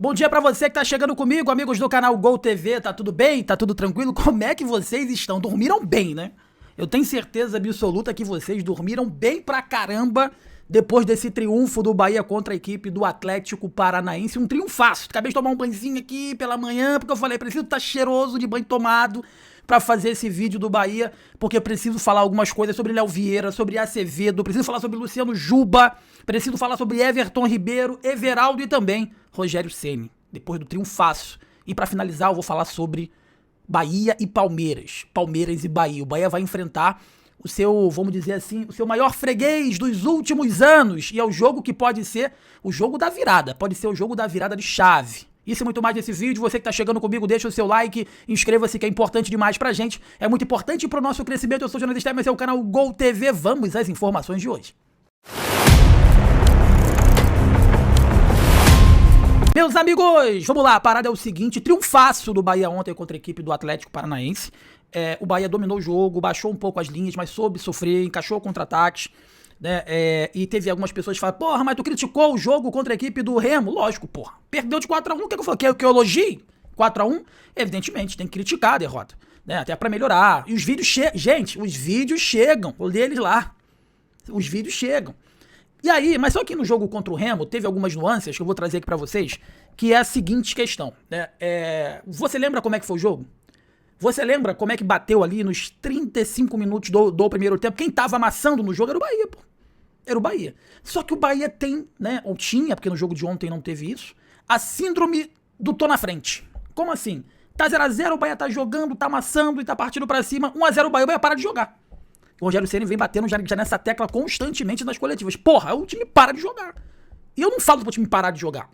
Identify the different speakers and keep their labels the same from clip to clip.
Speaker 1: Bom dia pra você que tá chegando comigo, amigos do canal Gol TV, tá tudo bem? Tá tudo tranquilo? Como é que vocês estão? Dormiram bem, né? Eu tenho certeza absoluta que vocês dormiram bem pra caramba depois desse triunfo do Bahia contra a equipe do Atlético Paranaense, um triunfaço. Acabei de tomar um banhozinho aqui pela manhã, porque eu falei, preciso estar cheiroso de banho tomado pra fazer esse vídeo do Bahia, porque eu preciso falar algumas coisas sobre Léo Vieira, sobre Acevedo, preciso falar sobre Luciano Juba, preciso falar sobre Everton Ribeiro, Everaldo e também Rogério Ceni, depois do triunfaço. E pra finalizar eu vou falar sobre Bahia e Palmeiras, Palmeiras e Bahia. O Bahia vai enfrentar o seu, vamos dizer assim, o seu maior freguês dos últimos anos, e é o jogo que pode ser o jogo da virada, pode ser o jogo da virada de chave. Isso e muito mais desse vídeo. Você que tá chegando comigo, deixa o seu like, inscreva-se que é importante demais pra gente, é muito importante pro nosso crescimento. Eu sou o jornalista, mas é o canal Gol TV. Vamos às informações de hoje. Meus amigos, vamos lá, a parada é o seguinte, triunfaço do Bahia ontem contra a equipe do Atlético Paranaense. O Bahia dominou o jogo, baixou um pouco as linhas, mas soube sofrer, encaixou contra-ataques, né? E teve algumas pessoas que falam, porra, mas tu criticou o jogo contra a equipe do Remo? Lógico, porra, perdeu de 4-1, o que eu falei? Que eu elogie? 4-1? Evidentemente, tem que criticar a derrota, né? Até pra melhorar. E os vídeos gente, os vídeos chegam, vou ler eles lá, os vídeos chegam. E aí, mas só que no jogo contra o Remo, teve algumas nuances que eu vou trazer aqui pra vocês, que é a seguinte questão, né? Você lembra como é que foi o jogo? Você lembra como é que bateu ali nos 35 minutos do primeiro tempo? Quem tava amassando no jogo era o Bahia, pô. Era o Bahia. Só que o Bahia tem, né, ou tinha, porque no jogo de ontem não teve isso, a síndrome do tô na frente. Como assim? Tá 0-0, o Bahia tá jogando, tá amassando e tá partindo pra cima, 1-0 o Bahia para de jogar. O Rogério Ceni vem batendo já nessa tecla constantemente nas coletivas. Porra, o time para de jogar. E eu não falo pro time parar de jogar.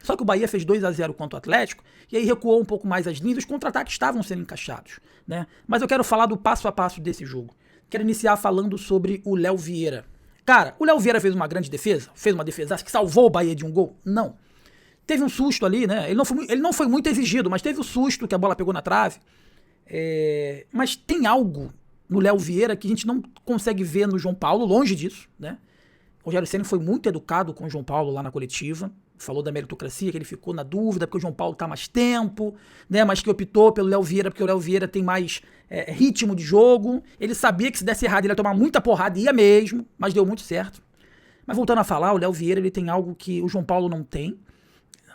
Speaker 1: Só que o Bahia fez 2-0 contra o Atlético, e aí recuou um pouco mais as linhas, os contra-ataques estavam sendo encaixados, né? Mas eu quero falar do passo a passo desse jogo. Quero iniciar falando sobre o Léo Vieira. Cara, o Léo Vieira fez uma grande defesa? Fez uma defesa que salvou o Bahia de um gol? Não. Teve um susto ali, né? Ele não foi muito exigido, mas teve o susto que a bola pegou na trave. Mas tem algo no Léo Vieira que a gente não consegue ver no João Paulo, longe disso, né? O Rogério Ceni foi muito educado com o João Paulo lá na coletiva, falou da meritocracia, que ele ficou na dúvida, porque o João Paulo tá mais tempo, né? Mas que optou pelo Léo Vieira, porque o Léo Vieira tem mais ritmo de jogo. Ele sabia que se desse errado ele ia tomar muita porrada, ia mesmo, mas deu muito certo. Mas voltando a falar, o Léo Vieira ele tem algo que o João Paulo não tem,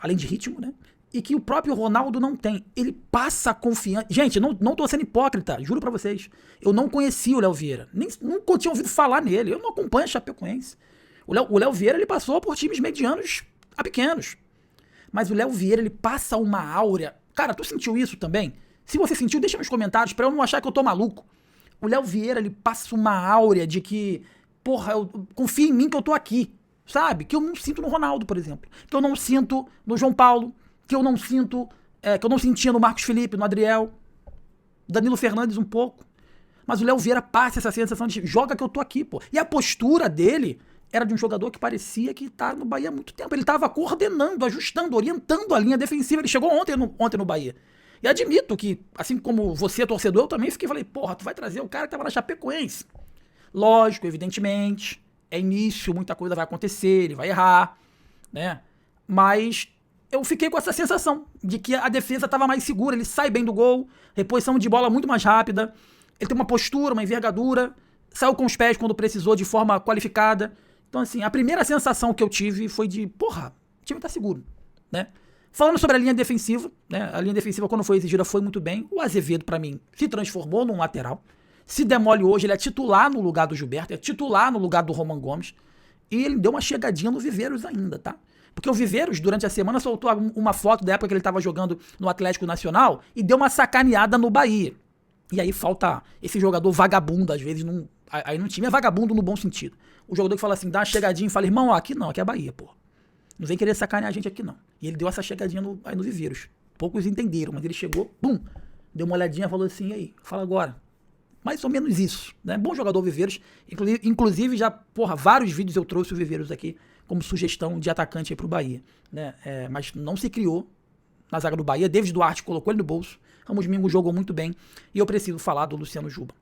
Speaker 1: além de ritmo, né? E que o próprio Ronaldo não tem. Ele passa confiança. Gente, não tô sendo hipócrita, juro pra vocês. Eu não conhecia o Léo Vieira. Nunca tinha ouvido falar nele. Eu não acompanho a Chapecoense. O Léo Vieira, ele passou por times medianos a pequenos. Mas o Léo Vieira, ele passa uma áurea. Cara, tu sentiu isso também? Se você sentiu, deixa nos comentários pra eu não achar que eu tô maluco. O Léo Vieira, ele passa uma áurea de que, porra, confia em mim que eu tô aqui. Sabe? Que eu não sinto no Ronaldo, por exemplo. Que eu não sinto no João Paulo. Que eu não sinto, que eu não sentia no Marcos Felipe, no Adriel, Danilo Fernandes um pouco. Mas o Léo Vieira passa essa sensação de joga que eu tô aqui, pô. E a postura dele era de um jogador que parecia que tá no Bahia há muito tempo. Ele tava coordenando, ajustando, orientando a linha defensiva. Ele chegou ontem no Bahia. E admito que, assim como você, torcedor, eu também falei, porra, tu vai trazer o cara que tava na Chapecoense. Lógico, evidentemente, é início, muita coisa vai acontecer, ele vai errar, né? Mas eu fiquei com essa sensação de que a defesa estava mais segura, ele sai bem do gol, reposição de bola muito mais rápida, ele tem uma postura, uma envergadura, saiu com os pés quando precisou de forma qualificada. Então, assim, a primeira sensação que eu tive foi de, porra, o time tá seguro, né? Falando sobre a linha defensiva, né? A linha defensiva, quando foi exigida, foi muito bem. O Azevedo, pra mim, se transformou num lateral. Se demole hoje, ele é titular no lugar do Gilberto, é titular no lugar do Roman Gomes. E ele deu uma chegadinha no Viveiros ainda, tá? Porque o Viveiros, durante a semana, soltou uma foto da época que ele estava jogando no Atlético Nacional e deu uma sacaneada no Bahia. E aí falta esse jogador vagabundo, às vezes, aí no time é vagabundo no bom sentido. O jogador que fala assim, dá uma chegadinha e fala, irmão, ó, aqui não, aqui é a Bahia, pô. Não vem querer sacanear a gente aqui, não. E ele deu essa chegadinha aí no Viveiros. Poucos entenderam, mas ele chegou, pum, deu uma olhadinha e falou assim, e aí, fala agora. Mais ou menos isso, né? Bom jogador Viveiros. Inclusive, já, porra, vários vídeos eu trouxe o Viveiros aqui como sugestão de atacante aí pro Bahia, né? Mas não se criou na zaga do Bahia. David Duarte colocou ele no bolso. Ramos Mingo jogou muito bem. E eu preciso falar do Luciano Juba.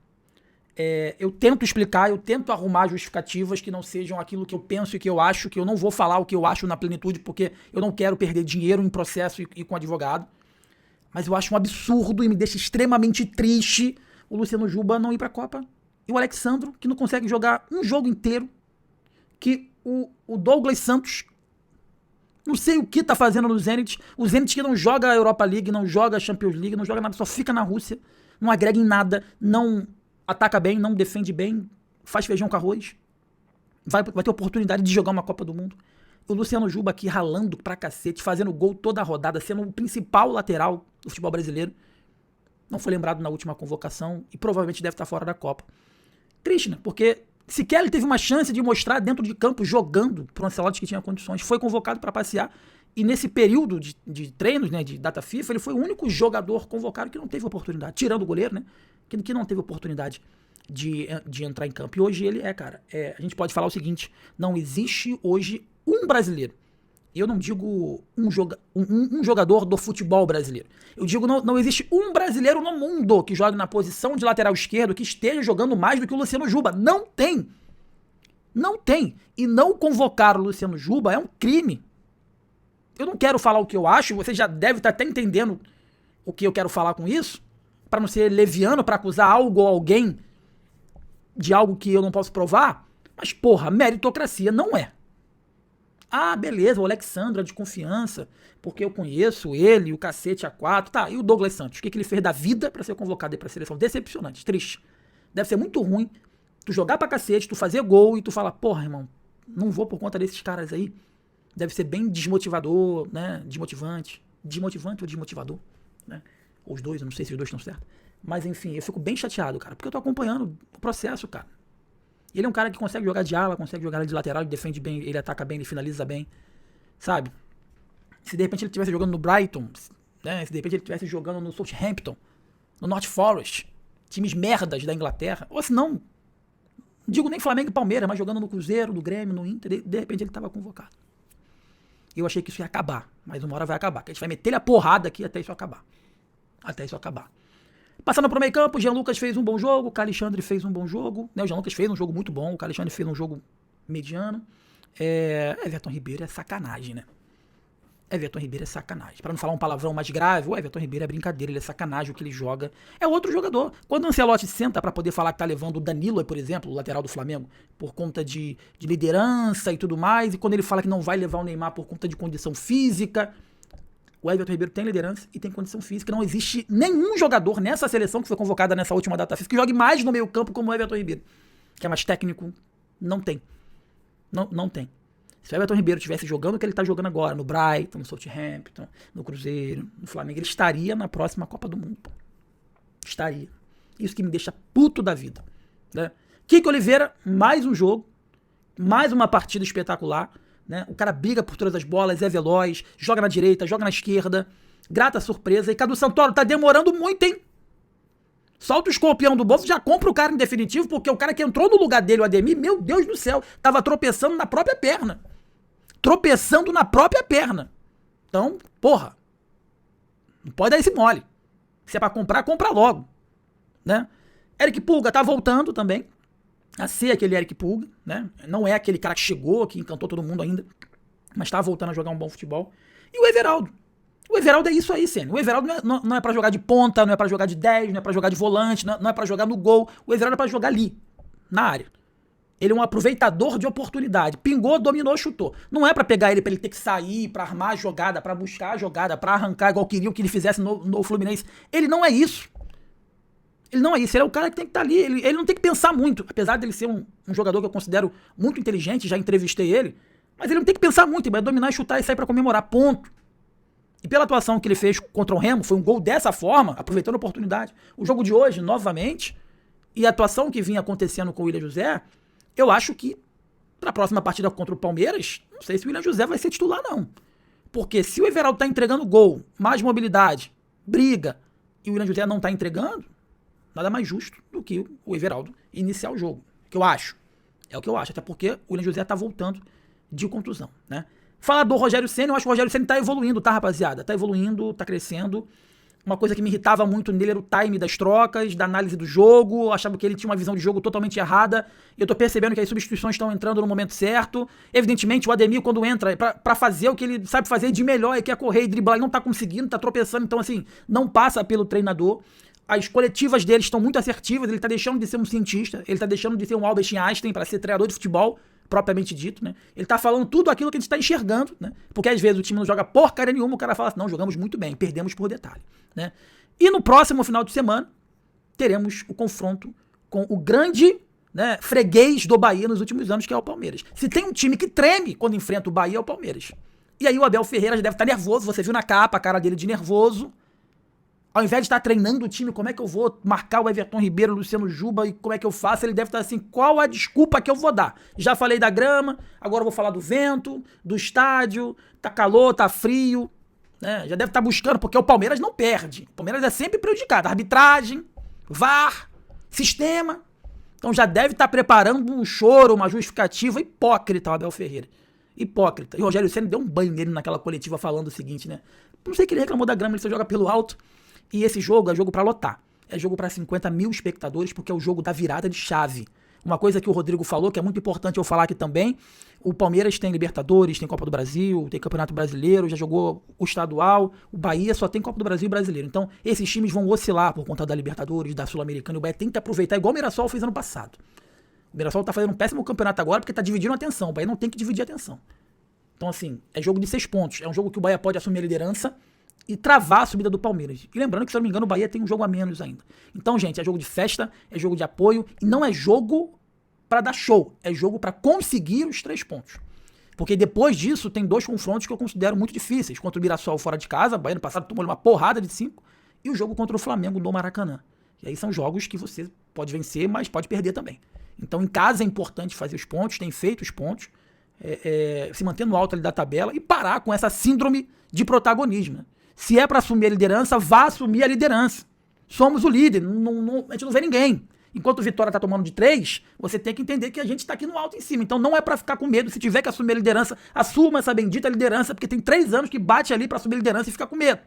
Speaker 1: Eu tento explicar, eu tento arrumar justificativas que não sejam aquilo que eu penso e que eu acho, que eu não vou falar o que eu acho na plenitude, porque eu não quero perder dinheiro em processo e com advogado. Mas eu acho um absurdo e me deixa extremamente triste o Luciano Juba não ir pra Copa. E o Alexandro, que não consegue jogar um jogo inteiro, que o Douglas Santos, não sei o que tá fazendo no Zenit, o Zenit que não joga a Europa League, não joga a Champions League, não joga nada, só fica na Rússia, não agrega em nada, não ataca bem, não defende bem, faz feijão com arroz, vai ter oportunidade de jogar uma Copa do Mundo. O Luciano Juba aqui ralando pra cacete, fazendo gol toda a rodada, sendo o principal lateral do futebol brasileiro. Não foi lembrado na última convocação e provavelmente deve estar fora da Copa. Triste, né? Porque sequer ele teve uma chance de mostrar dentro de campo, jogando pro Ancelotti que tinha condições. Foi convocado para passear e nesse período de treinos, né, de data FIFA, ele foi o único jogador convocado que não teve oportunidade, tirando o goleiro, né? Que não teve oportunidade de entrar em campo. E hoje ele cara, a gente pode falar o seguinte, não existe hoje um brasileiro, eu não digo um jogador do futebol brasileiro, eu digo não existe um brasileiro no mundo que jogue na posição de lateral esquerdo que esteja jogando mais do que o Luciano Juba. Não tem. Não tem. E não convocar o Luciano Juba é um crime. Eu não quero falar o que eu acho, você já deve estar até entendendo o que eu quero falar com isso, para não ser leviano, para acusar algo ou alguém de algo que eu não posso provar, mas porra, meritocracia não é. Ah, beleza, o Alexandre é de confiança, porque eu conheço ele, o cacete A4, tá, e o Douglas Santos, o que ele fez da vida pra ser convocado aí pra seleção? Decepcionante, triste. Deve ser muito ruim tu jogar pra cacete, tu fazer gol e tu falar, porra, irmão, não vou por conta desses caras aí. Deve ser bem desmotivador, né, desmotivante ou desmotivador, né, os dois, eu não sei se os dois estão certos. Mas enfim, eu fico bem chateado, cara, porque eu tô acompanhando o processo, cara. Ele é um cara que consegue jogar de ala, consegue jogar de lateral, ele defende bem, ele ataca bem, ele finaliza bem, sabe? Se de repente ele estivesse jogando no Brighton, né? Se de repente ele estivesse jogando no Southampton, no North Forest, times merdas da Inglaterra, ou se não, digo nem Flamengo e Palmeiras, mas jogando no Cruzeiro, no Grêmio, no Inter, de repente ele estava convocado. E eu achei que isso ia acabar, mas uma hora vai acabar, que a gente vai meter ele a porrada aqui até isso acabar. Até isso acabar. Passando pro meio campo, o Jean Lucas fez um bom jogo, o Alexandre fez um bom jogo, né? O Jean Lucas fez um jogo muito bom, o Alexandre fez um jogo mediano. Everton Ribeiro é sacanagem, né? Everton Ribeiro é sacanagem. Pra não falar um palavrão mais grave, o Everton Ribeiro é brincadeira, ele é sacanagem o que ele joga. É outro jogador. Quando o Ancelotti senta pra poder falar que tá levando o Danilo, por exemplo, o lateral do Flamengo, por conta de liderança e tudo mais, e quando ele fala que não vai levar o Neymar por conta de condição física, o Everton Ribeiro tem liderança e tem condição física. Não existe nenhum jogador nessa seleção que foi convocada nessa última data física que jogue mais no meio campo como o Everton Ribeiro, que é mais técnico. Não tem. Não tem. Se o Everton Ribeiro estivesse jogando o que ele está jogando agora, no Brighton, no Southampton, no Cruzeiro, no Flamengo, ele estaria na próxima Copa do Mundo. Estaria. Isso que me deixa puto da vida, né? Kiko Oliveira, mais um jogo, mais uma partida espetacular, né? O cara briga por todas as bolas, é veloz, joga na direita, joga na esquerda, grata surpresa. E Cadu Santoro, tá demorando muito, hein? Solta o escorpião do bolso, já compra o cara em definitivo, porque o cara que entrou no lugar dele, o Ademir, meu Deus do céu, tava tropeçando na própria perna. Tropeçando na própria perna. Então, porra, não pode dar esse mole. Se é pra comprar, compra logo, né? Eric Pulga tá voltando também a ser aquele Eric Pulga, né? Não é aquele cara que chegou, que encantou todo mundo ainda, mas tá voltando a jogar um bom futebol. E o Everaldo. O Everaldo é isso aí, Senna. O Everaldo não é pra jogar de ponta, não é pra jogar de 10, não é pra jogar de volante, não é pra jogar no gol. O Everaldo é pra jogar ali, na área. Ele é um aproveitador de oportunidade. Pingou, dominou, chutou. Não é pra pegar ele, pra ele ter que sair, pra armar a jogada, pra buscar a jogada, pra arrancar igual queriam que ele fizesse no Fluminense. Ele não é isso. Ele não é isso. Ele é o cara que tem que estar ali. Ele não tem que pensar muito. Apesar dele ser um jogador que eu considero muito inteligente, já entrevistei ele, mas ele não tem que pensar muito. Ele vai dominar, chutar e sair pra comemorar. Ponto. E pela atuação que ele fez contra o Remo, foi um gol dessa forma, aproveitando a oportunidade. O jogo de hoje, novamente, e a atuação que vinha acontecendo com o William José, eu acho que, para a próxima partida contra o Palmeiras, não sei se o William José vai ser titular, não. Porque se o Everaldo tá entregando gol, mais mobilidade, briga, e o William José não tá entregando, nada mais justo do que o Everaldo iniciar o jogo. O que eu acho. É o que eu acho. Até porque o William José tá voltando de contusão, né? Falar do Rogério Ceni, eu acho que o Rogério Ceni tá evoluindo, tá, rapaziada? Tá evoluindo, tá crescendo. Uma coisa que me irritava muito nele era o time das trocas, da análise do jogo. Eu achava que ele tinha uma visão de jogo totalmente errada. E eu tô percebendo que as substituições estão entrando no momento certo. Evidentemente, o Ademir, quando entra, pra fazer o que ele sabe fazer de melhor, que é correr e driblar, ele não tá conseguindo, tá tropeçando. Então, assim, não passa pelo treinador. As coletivas dele estão muito assertivas. Ele tá deixando de ser um cientista. Ele tá deixando de ser um Albert Einstein para ser treinador de futebol, propriamente dito, né? Ele tá falando tudo aquilo que a gente tá enxergando, né? Porque às vezes o time não joga porcaria nenhuma, o cara fala assim, não, jogamos muito bem, perdemos por detalhe, né? E no próximo final de semana, teremos o confronto com o grande, né, freguês do Bahia nos últimos anos, que é o Palmeiras. Se tem um time que treme quando enfrenta o Bahia, é o Palmeiras. E aí o Abel Ferreira já deve estar nervoso, você viu na capa a cara dele de nervoso. Ao invés de estar treinando o time, como é que eu vou marcar o Everton Ribeiro, o Luciano Juba e como é que eu faço? Ele deve estar assim, qual a desculpa que eu vou dar? Já falei da grama, agora eu vou falar do vento, do estádio, tá calor, tá frio, né? Já deve estar buscando, porque o Palmeiras não perde. O Palmeiras é sempre prejudicado. Arbitragem, VAR, sistema. Então já deve estar preparando um choro, uma justificativa hipócrita o Abel Ferreira. Hipócrita. E o Rogério Ceni deu um banho nele naquela coletiva falando o seguinte, né? Não sei que ele reclamou da grama, ele só joga pelo alto. E esse jogo é jogo pra lotar. É jogo pra 50 mil espectadores, porque é o jogo da virada de chave. Uma coisa que o Rodrigo falou, que é muito importante eu falar aqui também, o Palmeiras tem Libertadores, tem Copa do Brasil, tem Campeonato Brasileiro, já jogou o estadual, o Bahia só tem Copa do Brasil e Brasileiro. Então, esses times vão oscilar por conta da Libertadores, da Sul-Americana, e o Bahia tem que aproveitar, igual o Mirassol fez ano passado. O Mirassol tá fazendo um péssimo campeonato agora, porque tá dividindo a atenção. O Bahia não tem que dividir a atenção. Então, assim, é jogo de 6 pontos. É um jogo que o Bahia pode assumir a liderança e travar a subida do Palmeiras. E lembrando que, se eu não me engano, o Bahia tem um jogo a menos ainda. Então, gente, é jogo de festa, é jogo de apoio, e não é jogo pra dar show, é jogo pra conseguir os 3 pontos. Porque depois disso, tem 2 confrontos que eu considero muito difíceis. Contra o Mirassol fora de casa, o Bahia no passado tomou uma porrada de 5, e o jogo contra o Flamengo no Maracanã. E aí são jogos que você pode vencer, mas pode perder também. Então, em casa é importante fazer os pontos, tem feito os pontos, se manter no alto ali da tabela e parar com essa síndrome de protagonismo, né? Se é pra assumir a liderança, vá assumir a liderança. Somos o líder, a gente não vê ninguém. Enquanto o Vitória tá tomando de 3, você tem que entender que a gente tá aqui no alto em cima. Então não é pra ficar com medo. Se tiver que assumir a liderança, assuma essa bendita liderança, porque tem 3 anos que bate ali pra assumir a liderança e fica com medo.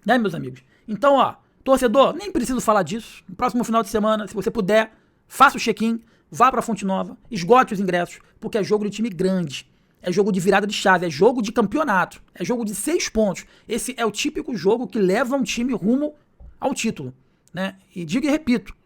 Speaker 1: Né, meus amigos? Então, ó, torcedor, nem preciso falar disso. No próximo final de semana, se você puder, faça o check-in, vá pra Fonte Nova, esgote os ingressos, porque é jogo de time grande. É jogo de virada de chave, é jogo de campeonato, é jogo de 6 pontos. Esse é o típico jogo que leva um time rumo ao título, né? E digo e repito,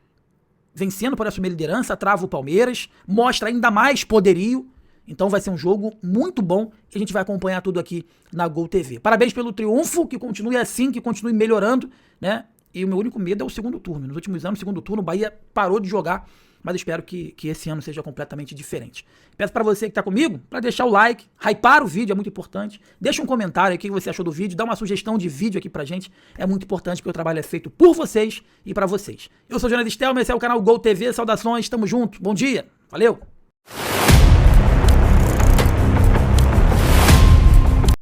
Speaker 1: vencendo por assumir a liderança, trava o Palmeiras, mostra ainda mais poderio. Então vai ser um jogo muito bom e a gente vai acompanhar tudo aqui na Gol TV. Parabéns pelo triunfo, que continue assim, que continue melhorando, né? E o meu único medo é o segundo turno. Nos últimos anos, segundo turno, o Bahia parou de jogar, mas espero que esse ano seja completamente diferente. Peço pra você que tá comigo, pra deixar o like, hypar o vídeo, é muito importante. Deixa um comentário aí, o que você achou do vídeo, dá uma sugestão de vídeo aqui pra gente, é muito importante, porque o trabalho é feito por vocês e pra vocês. Eu sou o Jonas Stelman, esse é o canal Gol TV, saudações, tamo junto, bom dia, valeu!